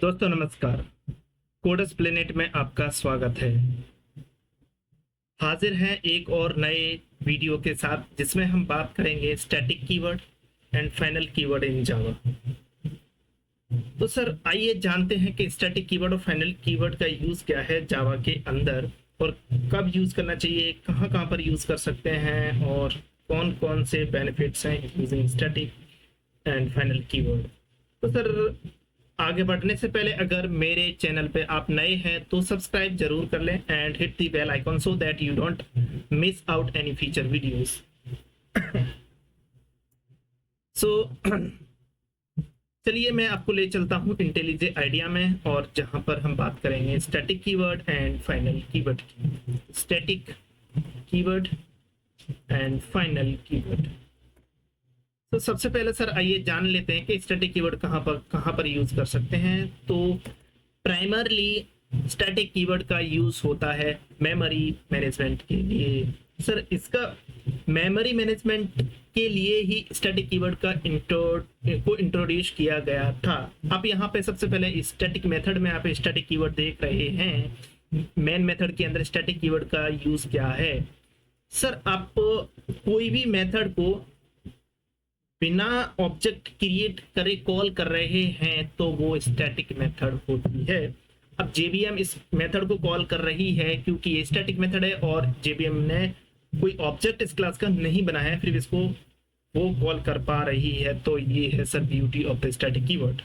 दोस्तों नमस्कार। Codes planet में आपका स्वागत है। हाजिर हैं एक और नए वीडियो के साथ जिसमें हम बात करेंगे static keyword and final keyword in Java. तो सर आइए जानते हैं कि स्टैटिक कीवर्ड और फाइनल कीवर्ड का यूज क्या है जावा के अंदर और कब यूज करना चाहिए, कहाँ कहाँ पर यूज कर सकते हैं और कौन कौन से बेनिफिट्स हैं using static and final keyword. तो सर आगे बढ़ने से पहले अगर मेरे चैनल पे आप नए हैं तो सब्सक्राइब जरूर कर लें and hit the bell icon so that you don't miss out any future videos. So चलिए मैं आपको ले चलता हूँ इंटेलिजे आइडिया में और जहां पर हम बात करेंगे static keyword and final keyword की। Static keyword and final keyword. तो सबसे पहले सर आइए जान लेते हैं कि स्टैटिक कीवर्ड कहाँ पर यूज कर सकते हैं। तो प्राइमरली स्टैटिक कीवर्ड का यूज होता है मेमोरी मैनेजमेंट के लिए। सर इसका मेमोरी मैनेजमेंट के लिए ही स्टैटिक कीवर्ड को इंट्रोड्यूस किया गया था। आप यहाँ पे सबसे पहले स्टैटिक मेथड में आप स्टैटिक कीवर्ड देख रहे हैं। मेन मेथड के अंदर स्टैटिक कीवर्ड का यूज क्या है। सर आप कोई भी मेथड को बिना ऑब्जेक्ट क्रिएट करे कॉल कर रहे हैं तो वो स्टैटिक मेथड होती है। अब जेबीएम इस मेथड को कॉल कर रही है क्योंकि ये स्टैटिक मेथड है और जेबीएम ने कोई ऑब्जेक्ट इस क्लास का नहीं बनाया है, फिर इसको वो कॉल कर पा रही है। तो ये है sir beauty of the static keyword.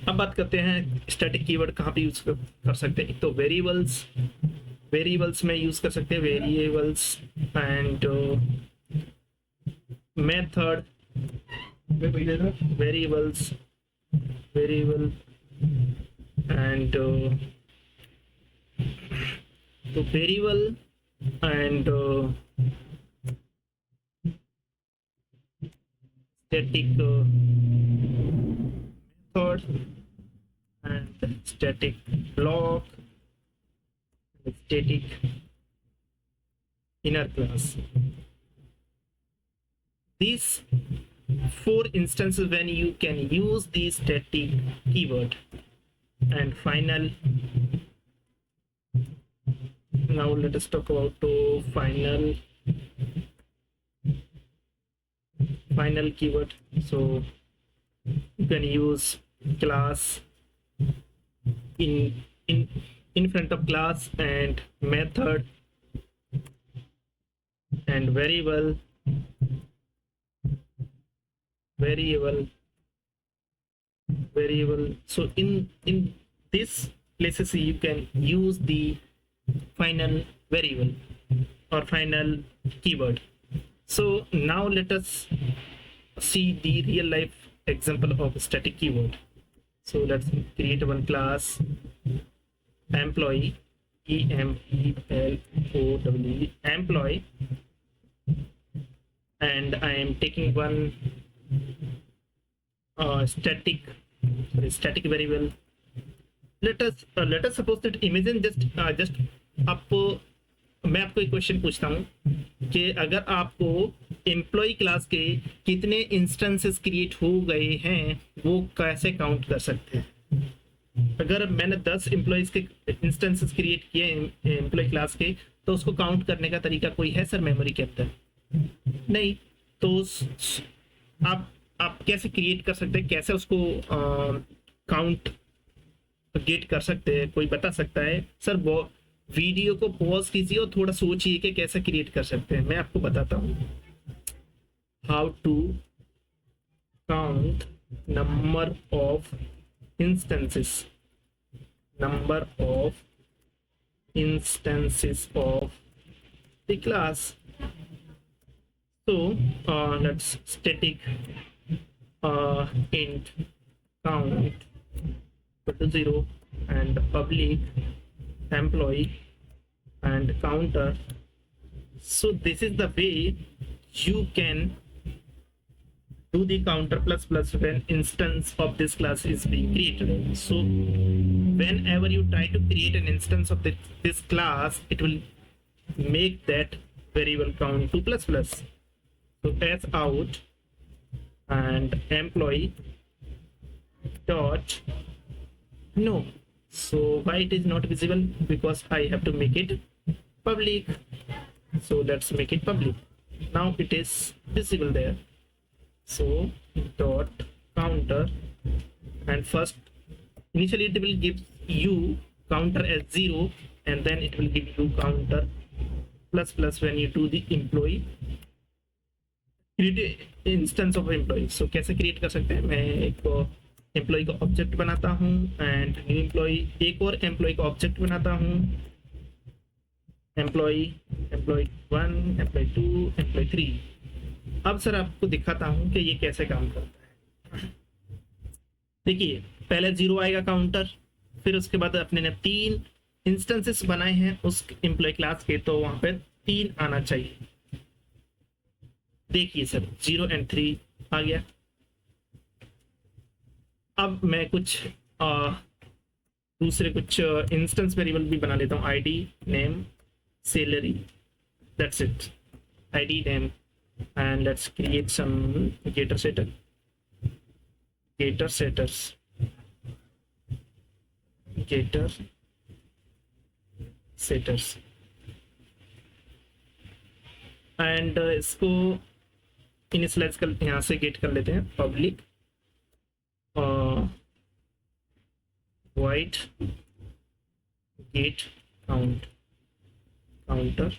अब बात करते हैं स्टैटिक कीवर्ड कहाँ पे यूज कर सकते हैं। एक तो वेरिएबल्स में यूज कर सकते हैं, variables and method, variable and तो variable and static method and static block, static inner class. These four instances when you can use the static keyword and final. Now let us talk about final keyword. So you can use class in front of class and method and variable. So in this places you can use the final variable or final keyword. So now let us see the real life example of static keyword. So let's create one class employee, EMPLOYE, employee, and I am taking one static variable. Let us suppose that imagine just आपको मैं आपको एक question पूछता हूँ कि अगर आपको employee class के कितने इंस्टेंसेस क्रिएट हो गए हैं वो कैसे काउंट कर सकते हैं। अगर मैंने 10 एम्प्लॉयज के इंस्टेंसेस क्रिएट किए एम्प्लॉय क्लास के तो उसको काउंट करने का तरीका कोई है सर मेमोरी के अंदर? नहीं। तो आप कैसे क्रिएट कर सकते हैं, कैसे उसको काउंट गेट कर सकते हैं, कोई बता सकता है? सर वो वीडियो को पॉज कीजिए और थोड़ा सोचिए कि कैसे क्रिएट कर सकते हैं। मैं आपको बताता हूँ how to count number of instances of the class. So let's static int count to 0 and public employee and counter. So this is the way you can do the counter plus when instance of this class is being created. So whenever you try to create an instance of this class, it will make that variable count to plus. So as out and employee dot no. So why it is not visible? Because I have to make it public. So let's make it public. Now it is visible there. So dot counter, and first initially it will give you counter as 0, and then it will give you counter plus plus when you do the employee create instance of employee. So कैसे create कर सकते हैं? मैं एक employ का object बनाता हूँ and new employ, एक और एम्प्लॉय का ऑब्जेक्ट बनाता हूँ, एम्प्लॉय 1, एम्प्लॉय 2, एम्प्लॉय 3. अब सर आपको दिखाता हूँ कि ये कैसे काम करता है. देखिए पहले 0 आएगा काउंटर, फिर उसके बाद अपने ने 3 इंस्टेंसेस बनाए हैं उस एम्प्लॉय क्लास के, तो वहां पे 3 आना चाहिए. देखिए सर 0 and 3 आ गया. अब मैं कुछ दूसरे कुछ इंस्टेंस वेरिएबल भी बना लेता हूँ. ID, name, salary, that's it. ID, name, and let's create some getter setters and इसको इनिशियलाइज कर, यहाँ से गेट कर लेते हैं public void get counter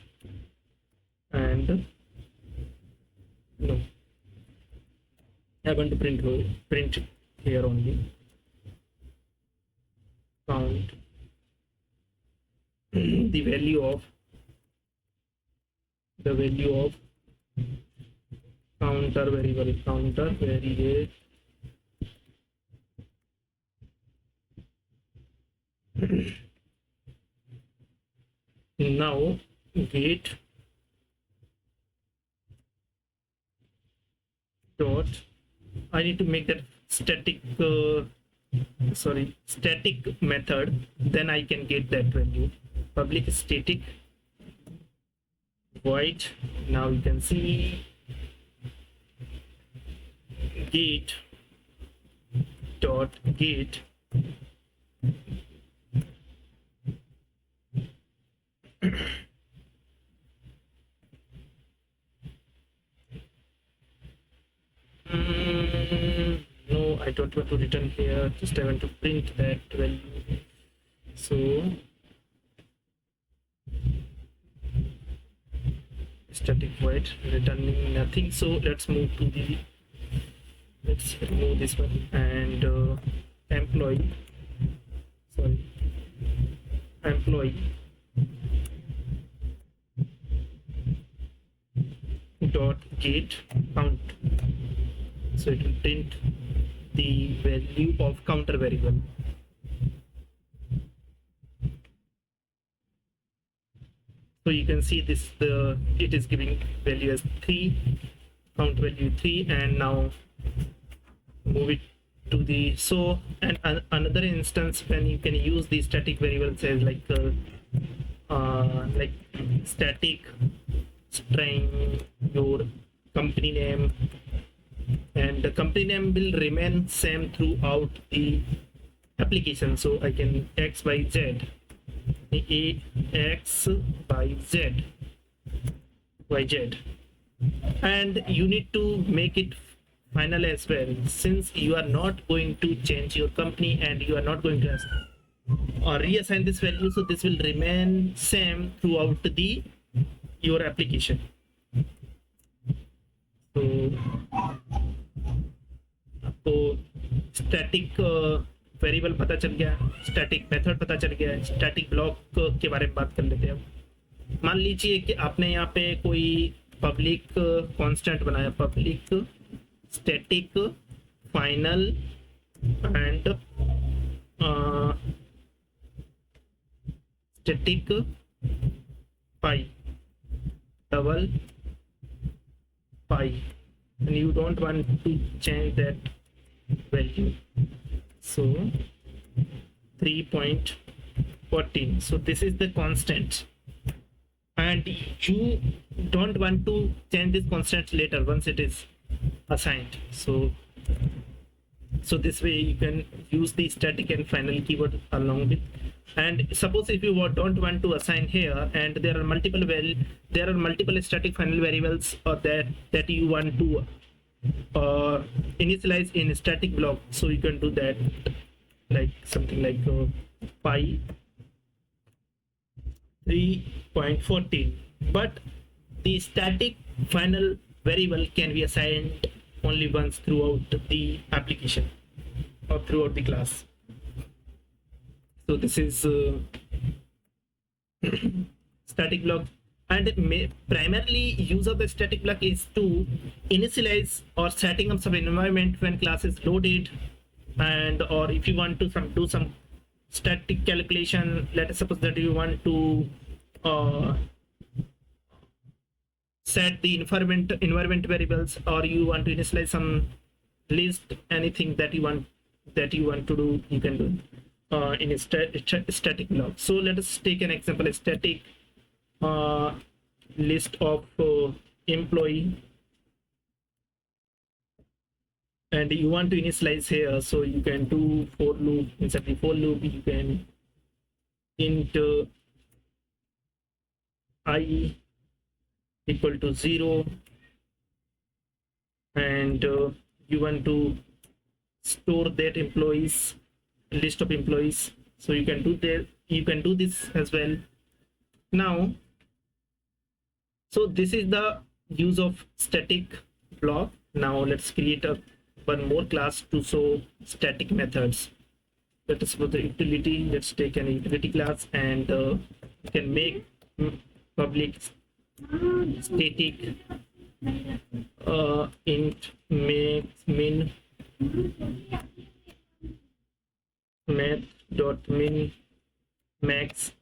and no, I want to print here only count the value of counter variable now get dot, I need to make that static method, then I can get that value. Public static void, now you can see get dot get no, I don't want to return here, just I want to print that value. So static void returning nothing. So let's move to the, let's remove this one and employee dot get count. So it will print the value of counter variable. So you can see this, it is giving value as 3, count value 3, and now move it to the, so and another instance when you can use the static variables as like static string your company name, and the company name will remain same throughout the application. So I can x by z, x by z, yz, and you need to make it final as well, since you are not going to change your company and you are not going to reassign this value, so this will remain same throughout the your application. So आपको static variable पता चल गया, static method पता चल गया, static block के बारे में बात कर लेते हैं. मान लीजिए कि आपने यहाँ पे कोई पब्लिक कांस्टेंट बनाया, public static final and static pi double pi, and you don't want to change that value. So 3.14, so this is the constant, and you don't want to change this constant later once it is assigned. So So this way you can use the static and final keyword along with. And suppose if you don't want to assign here, and there are multiple static final variables or that you want to initialize in static block, so you can do that, like something like pi 3.14. But the static final variable can be assigned only once throughout the application or throughout the class. So this is static block, and primarily use of the static block is to initialize or setting up some environment when class is loaded, and or if you want to do some static calculation. Let us suppose that you want to set the environment variables, or you want to initialize some list, anything that you want to do, you can do in a static block. So let us take an example: a static list of employee, and you want to initialize here. So you can do for loop. Inside the for loop, you can int I equal to 0, and you want to store that employees list of employees. So you can do that, you can do this as well. Now, so this is the use of static block. Now let's create one more class to show static methods. Let us go to the utility. Let's take an utility class, and you can make public static int min math dot min max.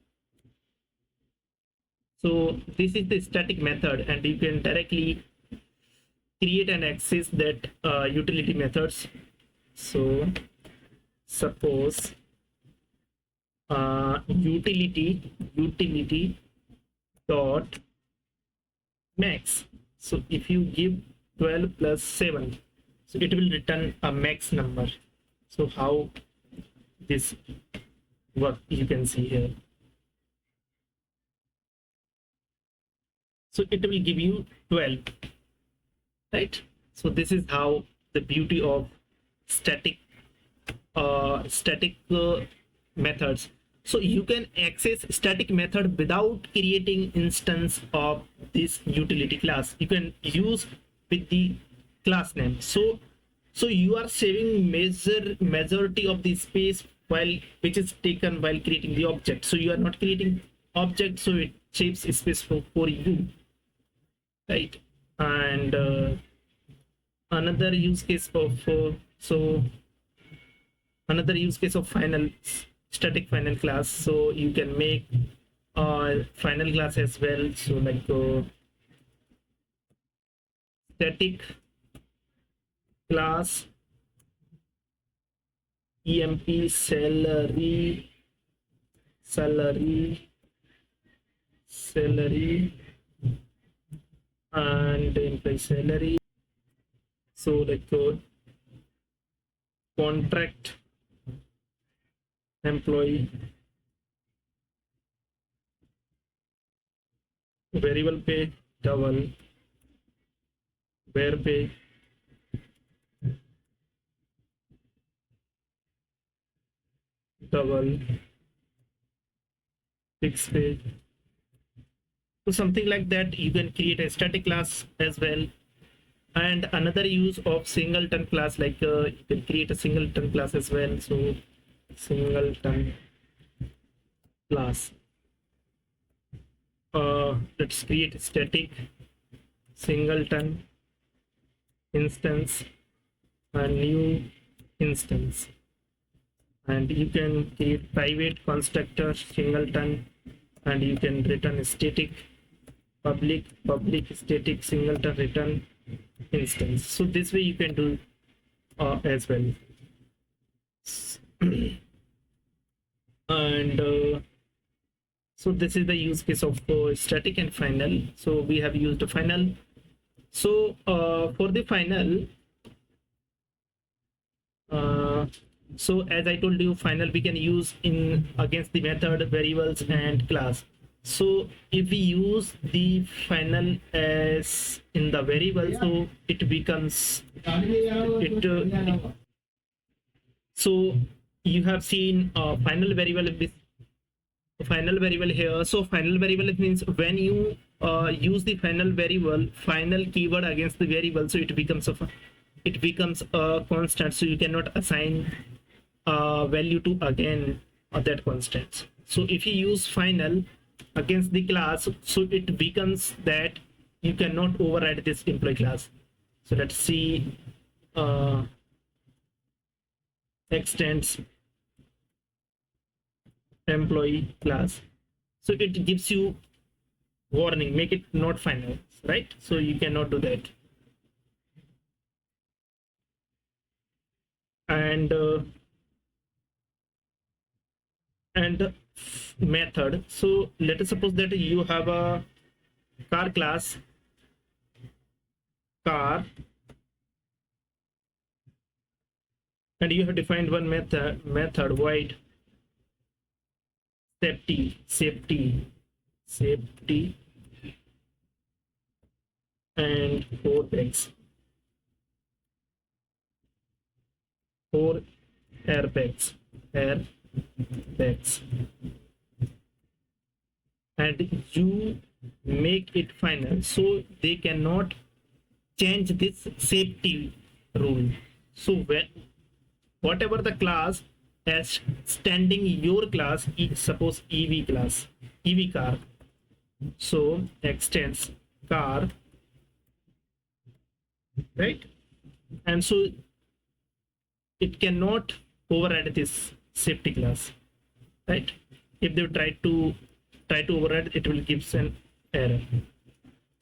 So this is the static method, and you can directly create and access that utility methods. So suppose utility dot max. So if you give 12 plus 7, so it will return a max number. So how this work, you can see here. So it will give you 12, right? So this is how the beauty of static methods. So you can access static method without creating instance of this utility class. You can use with the class name. So you are saving majority of the space which is taken while creating the object. So you are not creating object, so it saves space for you, right? And another use case of final static final class. So you can make final class as well. So like static class emp salary and employee salary. So like contract employee, variable pay double, where pay double, fixed pay. So something like that. You can create a static class as well. And another use of singleton class, like you can create a singleton class as well. So singleton class, let's create a static singleton instance, a new instance, and you can create private constructor singleton, and you can return a static public static singleton return instance. So this way you can do as well. And so this is the use case of static and final. So we have used the final. So for the final, So as I told you, final we can use in against the method, variables and class. So if we use the final as in the variable, so it becomes so you have seen final variable with final variable here. So final variable means when you use the final variable, final keyword against the variable, so it becomes a constant, so you cannot assign value to again that constant. So if you use final against the class, so it becomes that you cannot override this employee class. So let's see extends employee class. So it gives you warning, make it not final, right? So you cannot do that. And method. So let us suppose that you have a car class, car, and you have defined one method void safety and 4 airbags, and you make it final, so they cannot change this safety rule. So when whatever the class as standing your class, suppose EV class, EV car, so extends car, right? And so it cannot override this safety class, right? If they try to override, it will give an error.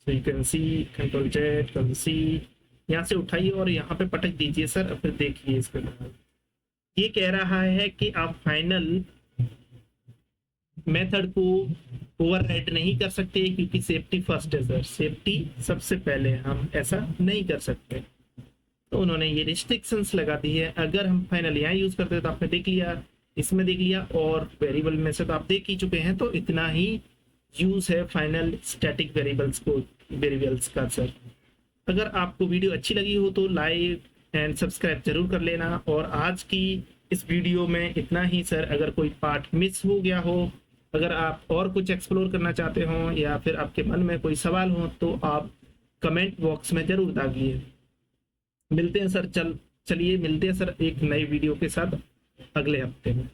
So you can see Ctrl Z, Ctrl C, यहाँ से उठाइए और यहाँ पे पटक दीजिए sir, फिर देखिए इसको। ये कह रहा है कि आप फाइनल मेथड को ओवरराइड नहीं कर सकते क्योंकि सेफ्टी फर्स्ट है सर, सेफ्टी सबसे पहले, हम ऐसा नहीं कर सकते। तो उन्होंने ये रिस्ट्रिक्शंस लगा दी है। अगर हम फाइनल यहाँ यूज करते तो आपने देख लिया, इसमें देख लिया, और वेरिएबल में से तो आप देख ही चुके हैं। तो इतना ही यूज है फाइनल स्टैटिक वेरिएबल्स का सर। अगर आपको वीडियो अच्छी लगी हो तो लाइक एंड सब्सक्राइब जरूर कर लेना। और आज की इस वीडियो में इतना ही सर। अगर कोई पार्ट मिस हो गया हो, अगर आप और कुछ एक्सप्लोर करना चाहते हो या फिर आपके मन में कोई सवाल हो तो आप कमेंट बॉक्स में जरूर डालिए। मिलते हैं सर, चलिए मिलते हैं सर एक नई वीडियो के साथ अगले हफ्ते में।